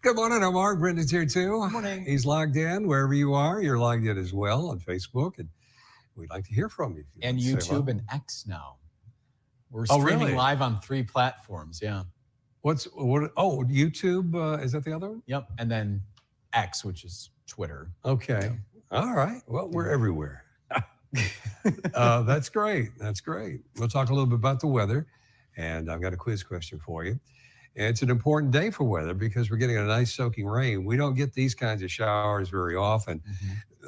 Good morning, I'm Mark. Brendan's here too. Good morning. He's logged in wherever you are. You're logged in as well on Facebook, and we'd like to hear from you. And YouTube and X now. We're Oh, streaming really? live on 3 platforms. Yeah. Oh, YouTube, is that the other one? Yep. And then X, which is Twitter. Okay. All right. Well, we're everywhere. That's great. That's great. We'll talk a little bit about the weather, and I've got a quiz question for you. And it's an important day for weather because we're getting a nice soaking rain. We don't get these kinds of showers very often.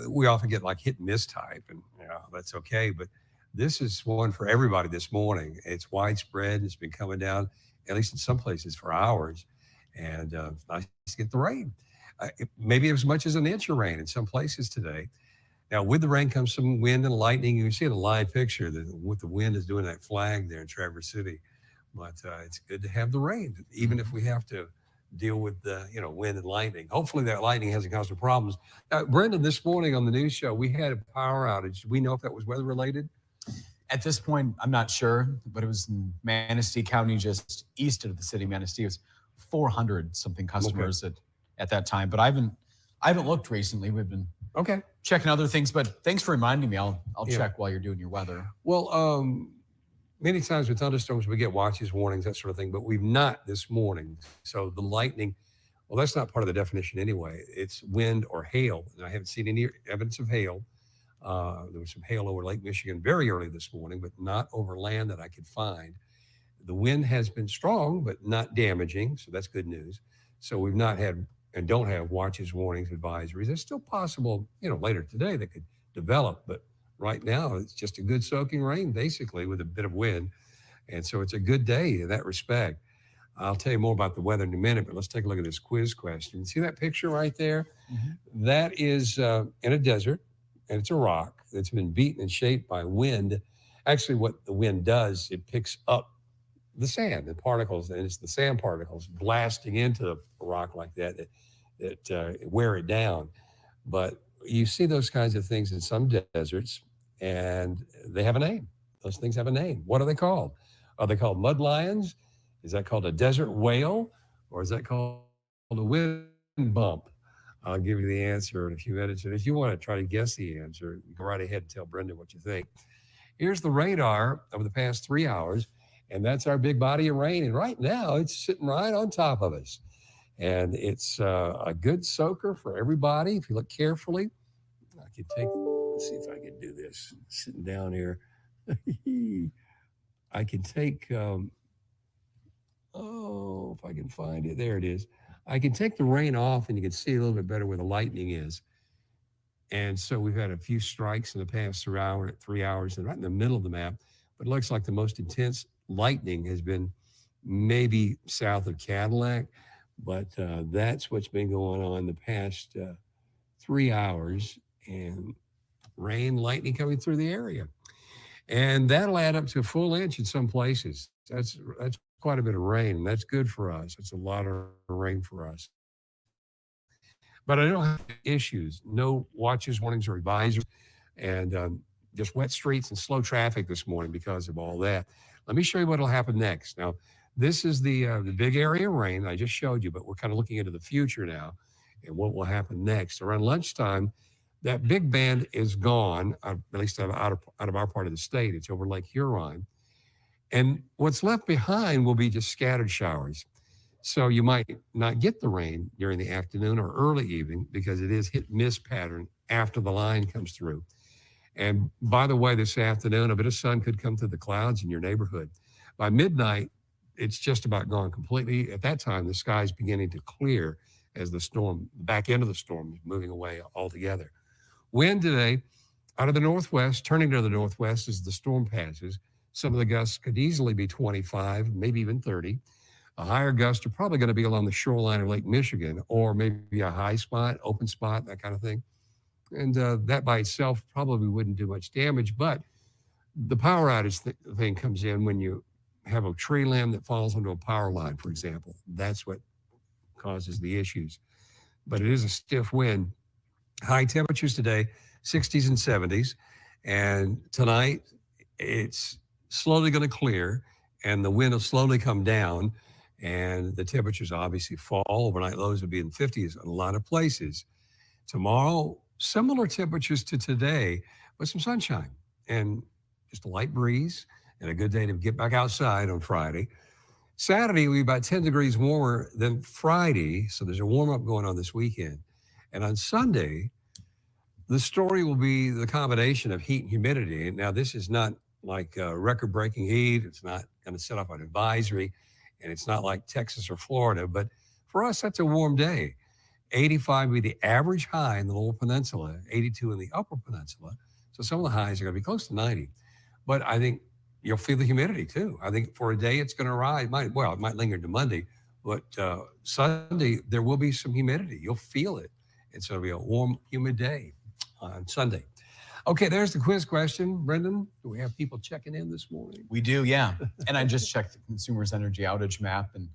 We often get like hit and miss type, and that's okay. But this is one for everybody this morning. It's widespread. It's been coming down, at least in some places, for hours. And it's nice to get the rain. Maybe as much as an inch of rain in some places today. Now, with the rain comes some wind and lightning. You can see in a live picture that what the wind is doing that flag there in Traverse City. But it's good to have the rain, even if we have to deal with the wind and lightning. Hopefully that lightning hasn't caused any problems. Brendan, this morning on the news show, we had a power outage. Do we know if that was weather related? At this point, I'm not sure, but it was in Manistee County, just east of the city of Manistee. It was 400 something customers at that time. But I haven't looked recently. We've been checking other things. But thanks for reminding me. I'll check while you're doing your weather. Well, many times with thunderstorms, we get watches, warnings, that sort of thing, but we've not this morning. So the lightning, well, that's not part of the definition anyway. It's wind or hail. And I haven't seen any evidence of hail. There was some hail over Lake Michigan very early this morning, but not over land that I could find. The wind has been strong, but not damaging. So that's good news. So we've not had and don't have watches, warnings, advisories. It's still possible, later today that could develop, but right now, it's just a good soaking rain, basically, with a bit of wind. And so it's a good day in that respect. I'll tell you more about the weather in a minute, but let's take a look at this quiz question. See that picture right there? That is in a desert, and it's a rock that's been beaten and shaped by wind. Actually, what the wind does, it picks up the sand, the particles, and it's the sand particles blasting into a rock like that wear it down. But you see those kinds of things in some deserts, and they have a name. Those things have a name. What are they called? Are they called mud lions? Is that called a desert whale? Or is that called a wind bump? I'll give you the answer in a few minutes. And if you want to try to guess the answer, go right ahead and tell Brendan what you think. Here's the radar over the past 3 hours, and that's our big body of rain. And right now, it's sitting right on top of us. And it's a good soaker for everybody. If you look carefully, I could take, let's see if I can do this. Sitting down here. I can take, if I can find it. There it is. I can take the rain off and you can see a little bit better where the lightning is. And so we've had a few strikes in the past 3 hours and right in the middle of the map. But it looks like the most intense lightning has been maybe south of Cadillac. But that's what's been going on the past 3 hours, and rain, lightning coming through the area. And that'll add up to a full inch in some places. That's quite a bit of rain, and that's good for us. It's a lot of rain for us. But I don't have issues, no watches, warnings, or advisories, and just wet streets and slow traffic this morning because of all that. Let me show you what will happen next. Now, this is the big area of rain I just showed you, but we're kind of looking into the future now and what will happen next. Around lunchtime, that big band is gone, at least out of our part of the state. It's over Lake Huron. And what's left behind will be just scattered showers. So you might not get the rain during the afternoon or early evening because it is hit-miss pattern after the line comes through. And by the way, this afternoon, a bit of sun could come through the clouds in your neighborhood. By midnight, it's just about gone completely. At that time, the sky's beginning to clear as the back end of the storm is moving away altogether. Wind today out of the northwest, turning to the northwest as the storm passes. Some of the gusts could easily be 25, maybe even 30. A higher gust are probably going to be along the shoreline of Lake Michigan, or maybe a high spot, open spot, that kind of thing. And that by itself probably wouldn't do much damage, but the power outage thing comes in when you have a tree limb that falls onto a power line, for example. That's what causes the issues. But it is a stiff wind. High temperatures today, 60s and 70s. And tonight, it's slowly going to clear, and the wind will slowly come down. and the temperatures obviously fall. Overnight lows will be in 50s in a lot of places. Tomorrow, similar temperatures to today, but some sunshine and just a light breeze and a good day to get back outside on Friday. Saturday will be about 10 degrees warmer than Friday, so there's a warm up going on this weekend. And on Sunday, the story will be the combination of heat and humidity. Now, this is not like record breaking heat. It's not going to set off an advisory, and it's not like Texas or Florida. But for us, that's a warm day. 85 will be the average high in the Lower Peninsula, 82 in the Upper Peninsula. So some of the highs are going to be close to 90. But I think you'll feel the humidity too. I think for a day it's going to rise. It might linger to Monday, but Sunday there will be some humidity. You'll feel it. And so it'll be a warm, humid day on Sunday. Okay, there's the quiz question. Brendan, do we have people checking in this morning? We do, yeah. And I just checked the Consumers Energy outage map, and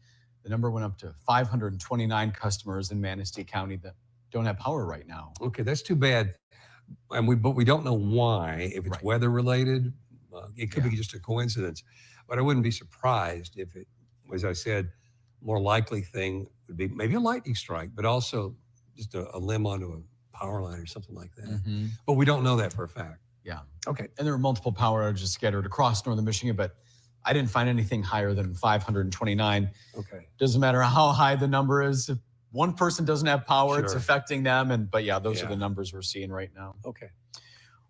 the number went up to 529 customers in Manistee County that don't have power right now. Okay, that's too bad. But we don't know why. If it's weather related, it could be just a coincidence. But I wouldn't be surprised if it, as I said, more likely thing would be maybe a lightning strike, but also just a limb onto a power line or something like that. Mm-hmm. But we don't know that for a fact. Yeah. Okay. And there were multiple power outages scattered across northern Michigan, but I didn't find anything higher than 529. Okay. Doesn't matter how high the number is. If one person doesn't have power, it's Sure. affecting them. But those are the numbers we're seeing right now. Okay.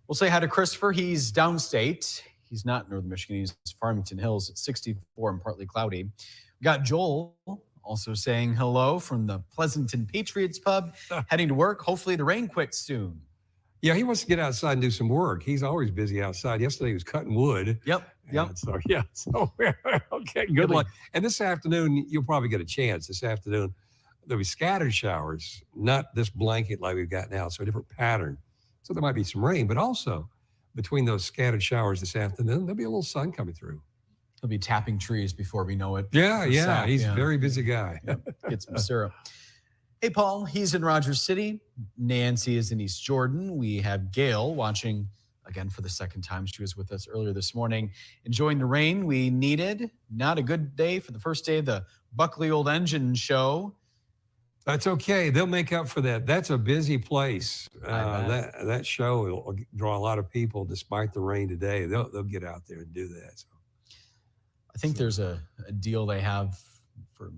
We'll say hi to Christopher. He's downstate. He's not in northern Michigan. He's Farmington Hills at 64 and partly cloudy. We got Joel also saying hello from the Pleasanton Patriots pub, heading to work. Hopefully the rain quits soon. Yeah, he wants to get outside and do some work. He's always busy outside. Yesterday he was cutting wood. Yep. So okay, good luck. And this afternoon, you'll probably get a chance. This afternoon, there'll be scattered showers, not this blanket like we've got now, so a different pattern. So there might be some rain, but also between those scattered showers this afternoon, there'll be a little sun coming through. He'll be tapping trees before we know it. Yeah. He's a very busy guy. Get some syrup. Hey, Paul, he's in Rogers City. Nancy is in East Jordan. We have Gail watching again for the second time. She was with us earlier this morning, enjoying the rain we needed. Not a good day for the first day of the Buckley Old Engine show. That's okay. They'll make up for that. That's a busy place. That show will draw a lot of people despite the rain today. They'll get out there and do that. So. I think there's a deal they have for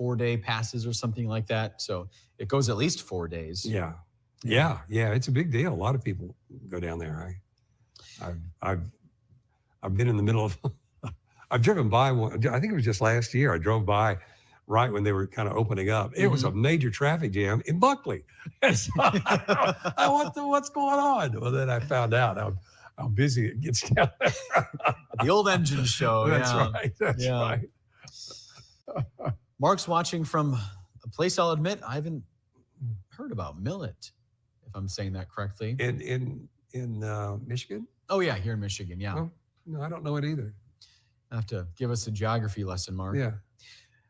4-day passes or something like that. So it goes at least 4 days. Yeah. It's a big deal. A lot of people go down there. I've been in the middle of. I've driven by one. I think it was just last year. I drove by right when they were kind of opening up. It was a major traffic jam in Buckley. So what's going on? Well, then I found out how busy it gets down there. The Old Engine show. That's right. That's right. Mark's watching from a place I'll admit I haven't heard about, Millet, if I'm saying that correctly. In Michigan? Oh, yeah, here in Michigan, yeah. Oh, no, I don't know it either. Have to give us a geography lesson, Mark. Yeah.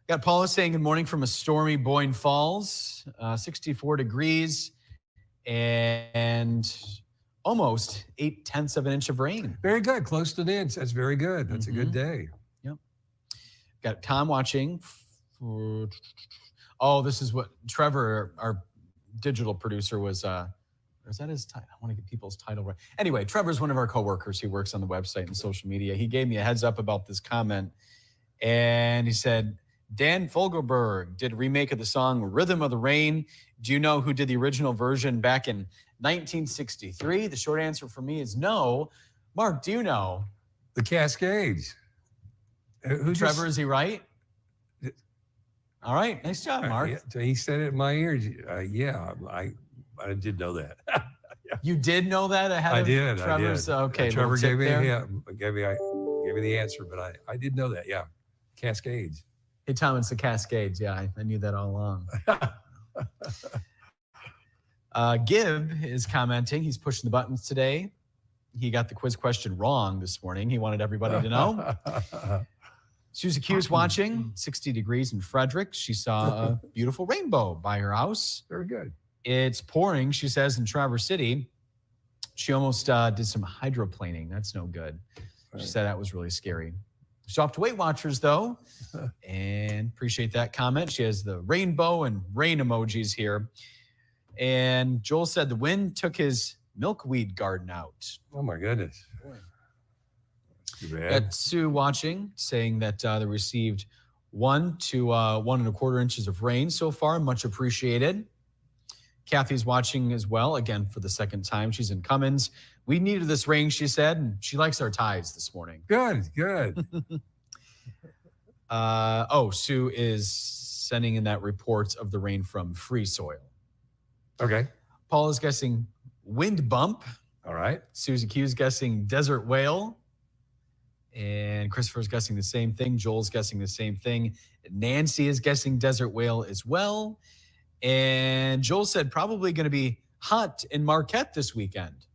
Got Paula saying good morning from a stormy Boyne Falls, 64 degrees and almost 0.8 of an inch of rain. Very good. Close to an inch. That's very good. That's a good day. Yep. Got Tom watching. Oh, this is what Trevor, our digital producer, was. Is that his title? I want to get people's title right. Anyway, Trevor's one of our coworkers who works on the website and social media. He gave me a heads up about this comment, and he said, Dan Fogelberg did a remake of the song Rhythm of the Rain. Do you know who did the original version back in 1963? The short answer for me is no. Mark, do you know? The Cascades. Trevor, is he right? All right. Nice job, Mark. He said it in my ears. I did know that. You did know that ahead of Trevor's? Okay. Trevor gave me the answer, but I did know that. Yeah. Cascades. Hey, Tom, it's the Cascades. Yeah, I knew that all along. Gib is commenting. He's pushing the buttons today. He got the quiz question wrong this morning. He wanted everybody to know. Susie Q is watching, 60 degrees in Frederick. She saw a beautiful rainbow by her house. Very good. It's pouring, she says, in Traverse City. She almost did some hydroplaning. That's no good. She said that was really scary. Stop to Weight Watchers, though, and appreciate that comment. She has the rainbow and rain emojis here. And Joel said the wind took his milkweed garden out. Oh, my goodness. Too bad. Got Sue watching, saying that they received 1 to 1.25 inches of rain so far. Much appreciated. Kathy's watching as well, again, for the second time. She's in Cummins. We needed this rain, she said, and she likes our ties this morning. Good. Sue is sending in that report of the rain from Free Soil. Okay. Paul is guessing wind bump. All right. Susie Q is guessing desert whale. And Christopher's guessing the same thing. Joel's guessing the same thing. Nancy is guessing desert whale as well. And Joel said probably going to be hot in Marquette this weekend.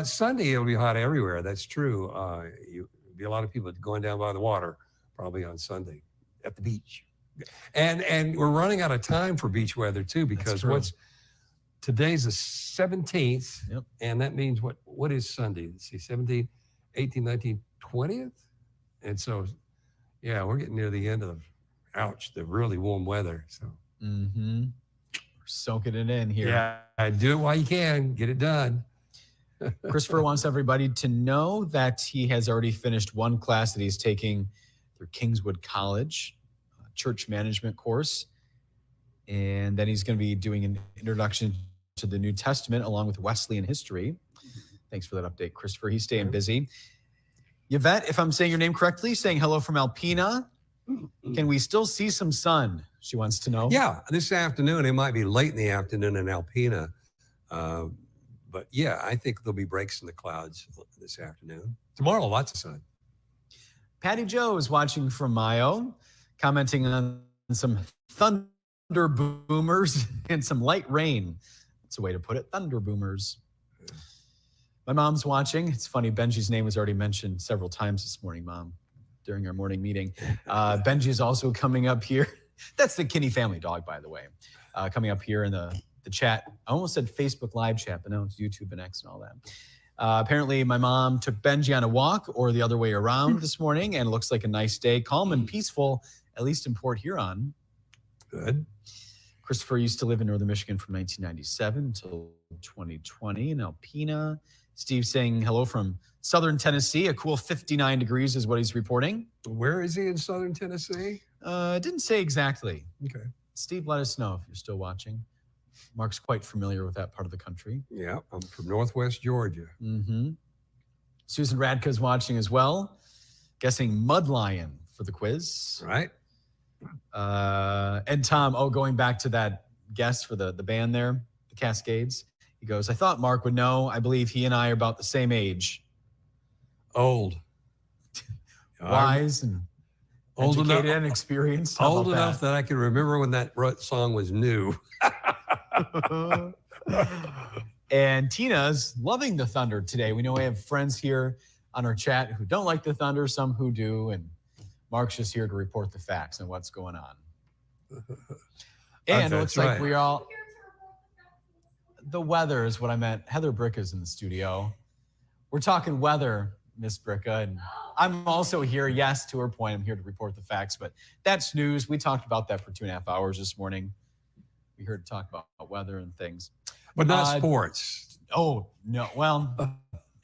Sunday, it'll be hot everywhere. That's true. You'll be a lot of people going down by the water probably on Sunday at the beach. And we're running out of time for beach weather too, because today's the 17th. Yep. And that means what is Sunday? Let's see, 17th, 18th, 19th, 20th. And so, yeah, we're getting near the end of the really warm weather. So. Mm-hmm. We're soaking it in here. Yeah, do it while you can. Get it done. Christopher wants everybody to know that he has already finished one class that he's taking through Kingswood College, church management course. And then he's going to be doing an introduction to the New Testament along with Wesleyan history. Thanks for that update, Christopher. He's staying busy. Yvette, if I'm saying your name correctly, saying hello from Alpena. Can we still see some sun? She wants to know. Yeah, this afternoon. It might be late in the afternoon in Alpena. But yeah, I think there'll be breaks in the clouds this afternoon. Tomorrow, lots of sun. Patty Joe is watching from Mayo, commenting on some thunder boomers and some light rain. That's a way to put it, thunder boomers. My mom's watching. It's funny, Benji's name was already mentioned several times this morning, Mom, during our morning meeting. Benji is also coming up here. That's the Kinney family dog, by the way. Coming up here in the chat. I almost said Facebook live chat, but no, it's YouTube and X and all that. Apparently, my mom took Benji on a walk or the other way around this morning, and it looks like a nice day. Calm and peaceful, at least in Port Huron. Good. Christopher used to live in northern Michigan from 1997 until 2020 in Alpena. Steve saying hello from southern Tennessee. A cool 59 degrees is what he's reporting. Where is he in southern Tennessee? Didn't say exactly. Okay. Steve, let us know if you're still watching. Mark's quite familiar with that part of the country. Yeah, I'm from Northwest Georgia. Mm-hmm. Susan Radka's watching as well. Guessing Mud Lion for the quiz. Right. And Tom, going back to that guess for the band there, the Cascades. He goes, I thought Mark would know. I believe he and I are about the same age. Old. Wise and old educated enough, and experienced. Old enough that I can remember when that song was new. And Tina's loving the Thunder today. We know we have friends here on our chat who don't like the Thunder, some who do, and Mark's just here to report the facts and what's going on. And it looks like we all... The weather is what I meant. Heather Bricka's in the studio. We're talking weather, Miss Bricka, and I'm also here, yes, to her point, I'm here to report the facts, but that's news. We talked about that for 2.5 hours this morning. We heard talk about weather and things. But not sports. Oh, no. Well,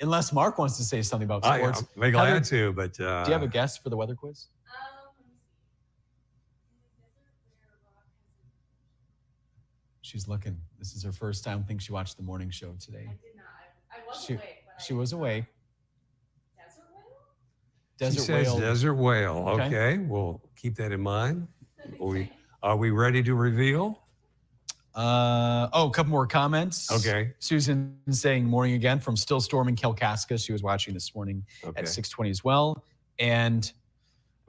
unless Mark wants to say something about sports. I'm glad to, but... do you have a guess for the weather quiz? She's looking. This is her first time. I think she watched the morning show today. I did not. I was awake. She was awake. Desert whale? Desert she whale. says desert whale. Okay. Okay, we'll keep that in mind. Are we ready to reveal? A couple more comments. Okay. Susan saying morning again from Still Storming Kalkaska. She was watching this morning at 6:20 as well. And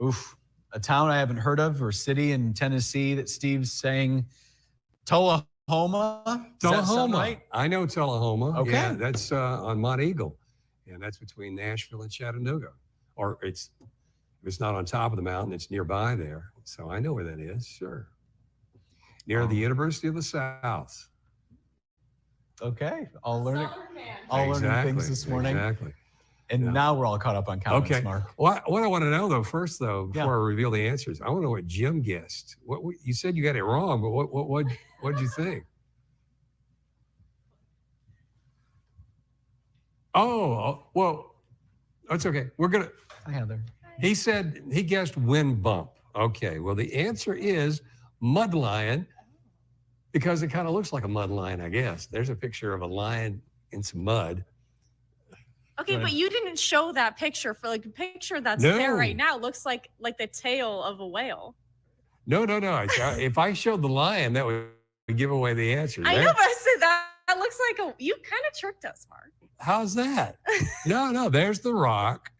a town I haven't heard of or city in Tennessee that Steve's saying Tullahoma. Tullahoma. Right? I know Tullahoma. Okay. Yeah, that's on Mont Eagle. And that's between Nashville and Chattanooga. Or if it's not on top of the mountain, it's nearby there. So I know where that is, sure. Near the University of the South. Okay. All learning Southern man. things this morning. Exactly. And Yeah. now we're all caught up on comments, Okay. Mark. What I want to know though, first though, Yeah. before I reveal the answers, I want to know what Jim guessed. What you said you got it wrong, but what'd you think? Oh, well, that's okay. We're gonna. Hi, Heather. He said he guessed wind bump. Okay. Well, the answer is mud lion because it kind of looks like a mud lion, I guess. There's a picture of a lion in some mud. Okay, Right. but you didn't show that picture for like a picture that's No. there right now. Looks like the tail of a whale. No. If I showed the lion, that would give away the answer. I know, but I said that looks like a. You kind of tricked us, Mark. How's that? No. There's the rock.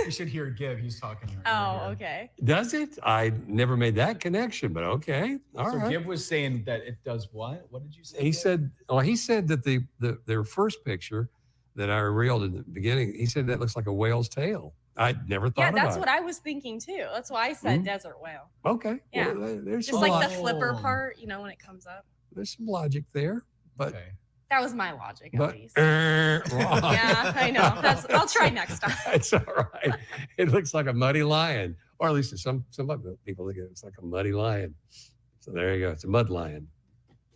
You should hear Gib. He's talking right Oh, here. okay. Does it? I never made that connection, but okay. All So right. Gib was saying that it does what? What did you say? He Gib? said that their first picture that I reeled in the beginning, he said that looks like a whale's tail. I never thought Yeah, about that's it. what I was thinking too. That's why I said Mhm. desert whale. Okay. Yeah. Well, there's Just some like lo- the flipper Oh. part, when it comes up. there's some logic there, but Okay. That was my logic, at but least. wrong. Yeah, I know. I'll try next time. It's all right. It looks like a muddy lion, or at least to some other people think it's like a muddy lion. So there you go. It's a mud lion.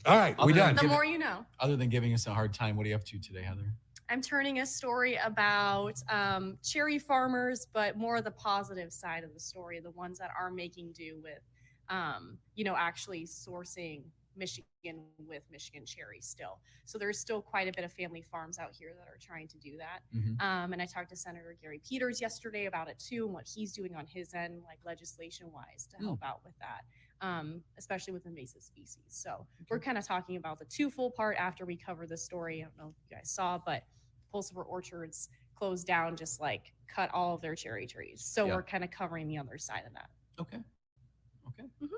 All right, we Other done. than The Give it- more you know. Other than giving us a hard time, what are you up to today, Heather? I'm turning a story about cherry farmers, but more of the positive side of the story, the ones that are making do with, actually sourcing Michigan with Michigan cherries still. So there's still quite a bit of family farms out here that are trying to do that. Mhm. And I talked to Senator Gary Peters yesterday about it too, and what he's doing on his end, like legislation wise, to help out with that, especially with invasive species. So we're kind of talking about the twofold part after we cover the story. I don't know if you guys saw, but Pulsifer Orchards closed down, just like cut all of their cherry trees. So Yeah. we're kind of covering the other side of that. Okay. Mhm.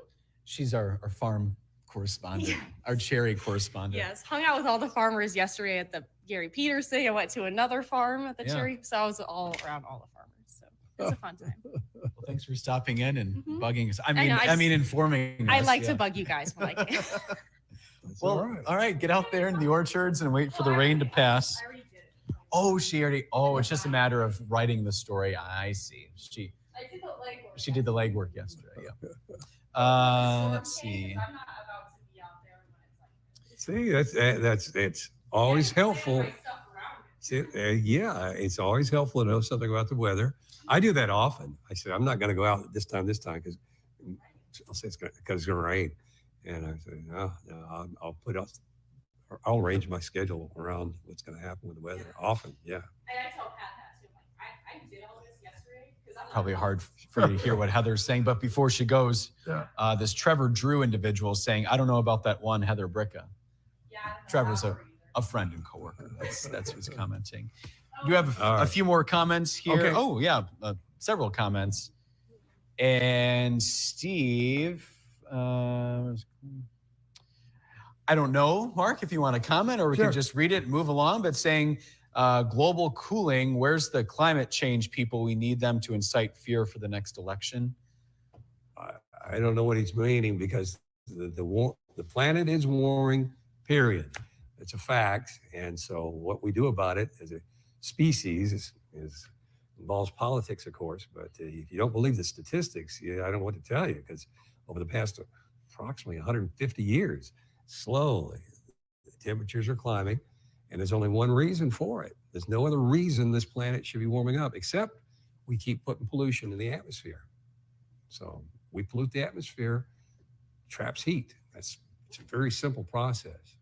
She's our farm correspondent, Yes. our cherry correspondent. Yes, hung out with all the farmers yesterday at the Gary Peters thing. I went to another farm at the Yeah. cherry, so I was all around all the farmers. So it's a fun time. Well, thanks for stopping in and Mhm. bugging us. I know, mean, I just- informing I us, like yeah. to bug you guys when I can. That's Well, all right, get out there in the orchards and wait for the rain to pass. I already did it. Oh, it's just a matter of writing the story. I see. I did the legwork. She did the legwork yesterday. Yeah. Let's see. I'm not about to be out there when it's See, like. it's always helpful. My stuff around it. See, yeah, it's always helpful to know something about the weather. I do that often. I said I'm not going to go out this time because I'll say because it's going to rain, and I said no, I'll arrange my schedule around what's going to happen with the weather. Often, yeah. And I tell Pat that too. Like, I did all this yesterday because I'm Probably hard for you to hear what Heather's saying, but before she goes, Yeah. this Trevor Drew individual is saying, I don't know about that one Heather Bricka. Yeah, I don't know Trevor's about her either. A friend and coworker. That's who's commenting. Do you have All a right. few more comments here? Okay. Oh, yeah, several comments. And Steve, I don't know, Mark, if you want to comment or we Sure. can just read it and move along, but saying global cooling, where's the climate change people? We need them to incite fear for the next election. I don't know what he's meaning because the planet is warming, period. It's a fact. And so what we do about it as a species involves politics, of course. But if you don't believe the statistics, I don't know what to tell you because over the past approximately 150 years, slowly the temperatures are climbing. And there's only one reason for it. There's no other reason this planet should be warming up except we keep putting pollution in the atmosphere. So we pollute the atmosphere, traps heat. It's a very simple process.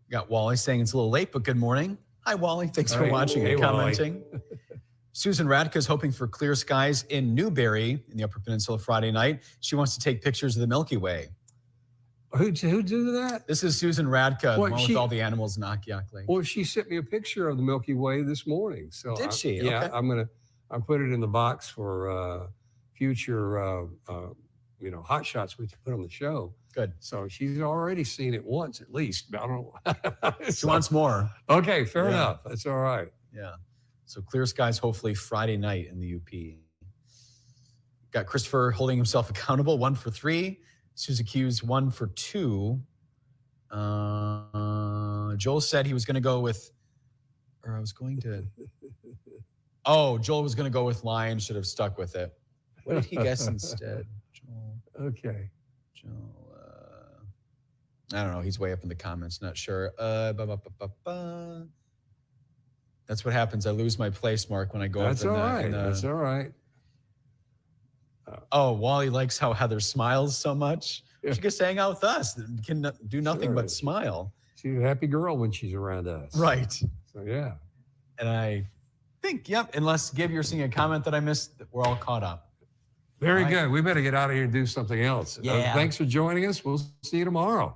Got Wally saying it's a little late, but good morning. Hi, Wally. Thanks for Hey, watching hey, and Wally. commenting. Susan Radka is hoping for clear skies in Newberry in the Upper Peninsula Friday night. She wants to take pictures of the Milky Way. Who do that? This is Susan Radka, the Well, one she- with all the animals in Akiak Lake. Well, she sent me a picture of the Milky Way this morning. So Did she? Yeah, Okay. I put it in the box for future hot shots we put on the show. Good. So she's already seen it once at least. I don't know. She wants more. Okay, fair Yeah. enough. That's all right. Yeah. So clear skies, hopefully Friday night in the UP. Got Christopher holding himself accountable, 1 for 3. Susie Q's 1 for 2. Joel said he was going to go with or I was going to. Oh, Joel was going to go with lion. Should have stuck with it. What did he guess instead? Joel. Okay. I don't know. He's way up in the comments. Not sure. That's what happens. I lose my place, Mark, when I go That's up all in the, right. in the. That's all right. Oh, Wally likes how Heather smiles so much. Yeah. She gets to hang out with us. Can do nothing Sure. but smile. She's a happy girl when she's around us. Right. So yeah. And I think, yep. Unless Gib, you're seeing a comment that I missed, we're all caught up. Very All right. good. We better get out of here and do something else. Yeah. Thanks for joining us. We'll see you tomorrow.